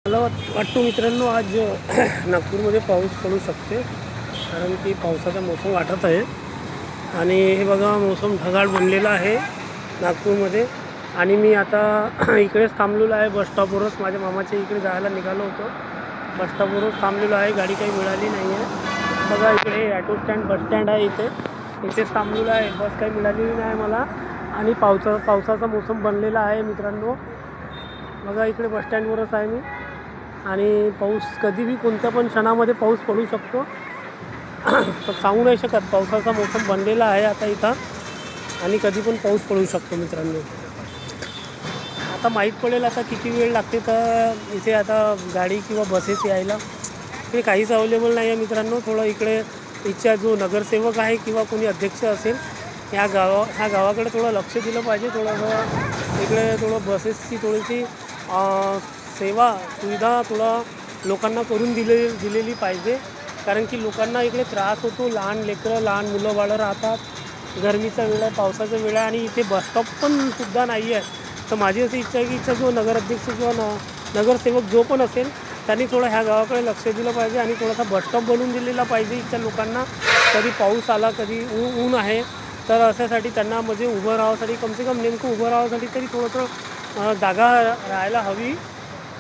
मला वाटतो मित्रांनो आज नागपूरमध्ये पाऊस पडू शकते, कारण की पावसाचा मोसम वाटत आहे. आणि हे बघा मोसम ढगाळ बनलेला आहे नागपूरमध्ये. आणि मी आता इकडेच थांबलेलो आहे बस स्टॉपवरच. माझ्या मामाच्या इकडे जायला निघालो होतो. बस स्टॉपवरच थांबलेलो आहे, गाडी काही मिळाली नाही आहे. बघा इकडे ॲटो स्टँड बस स्टँड आहे, इथेच थांबलेलो आहे. बस काही मिळालेली नाही मला. आणि पावसाचा मोसम बनलेला आहे मित्रांनो. बघा इकडे बस स्टँडवरच आहे मी. आणि पाऊस कधी बी कोणत्या पण क्षणामध्ये पाऊस पडू शकतो. तर सांगू नाही शकत. पावसाचा मोसम बनलेला आहे आता इथं, आणि कधी पण पाऊस पडू शकतो मित्रांनो. आता माहीत पडेल आता किती वेळ लागते तर इथे आता गाडी किंवा बसेस यायला. इकडे काहीच अवेलेबल नाही आहे मित्रांनो. थोडं इकडे इथचा जो नगरसेवक आहे किंवा कोणी अध्यक्ष असेल ह्या गावाकडे थोडं लक्ष दिलं पाहिजे. थोडंसं इकडे थोडं बसेसची थोडीशी सेवा सुविधा लोकांना करून दिलेली पाहिजे. कारण की लोकांना इकडे त्रास होतो. लहान लेकरं, लहान मुलं बाळं राहतात. गरमीचा वेळ आहे, पावसाचा वेळ आहे, आणि इथे बसस्टॉप पण सुद्धा नाही आहे. तर माझी अशी इच्छा आहे की इथचा जो नगराध्यक्ष किंवा नगरसेवक जो पण असेल त्यांनी थोडं ह्या गावाकडे लक्ष दिलं पाहिजे आणि थोडासा बसस्टॉप बनवून दिलेला पाहिजे इथच्या लोकांना. कधी पाऊस आला, कधी ऊन आहे, तर अशासाठी त्यांना म्हणजे उभं राहायसाठी, कमसे कम नेमकं उभं राहायसाठी तरी थोडंसं जागा राहायला हवी.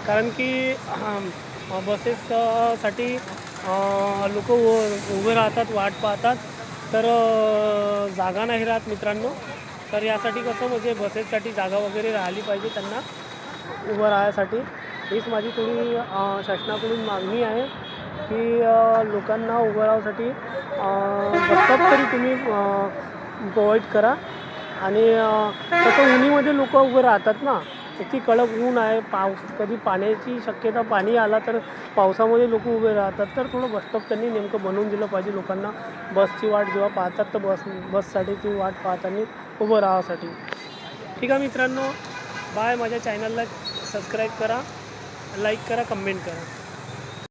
कारण की बसेससाठी लोक उभे राहतात, वाट पाहतात, तर जागा नाही राहत मित्रांनो. तर यासाठी कसं म्हणजे बसेससाठी जागा वगैरे राहिली पाहिजे त्यांना उभं राहायसाठी. हीच माझी थोडी शासनाकडून मागणी आहे की लोकांना उभं राहायसाठी बसस्टॉप तरी तुम्ही प्रोव्हाइड करा. आणि तसं उन्हीमध्ये लोक उभं राहतात ना, इतकी कडक ऊन आहे. कधी पाण्याची शक्यता, पाणी आला तर पावसामध्ये लोक उभे राहतात. तर थोडं बसस्टॉप त्यांनी नेमकं बनवून दिलं पाहिजे लोकांना. बसची वाट जेव्हा पाहतात तर बससाठी ती वाट पाहताना उभं राहायसाठी. ठीक आहे मित्रांनो, बाय. माझ्या चॅनलला सबस्क्राईब करा, लाईक करा, कमेंट करा.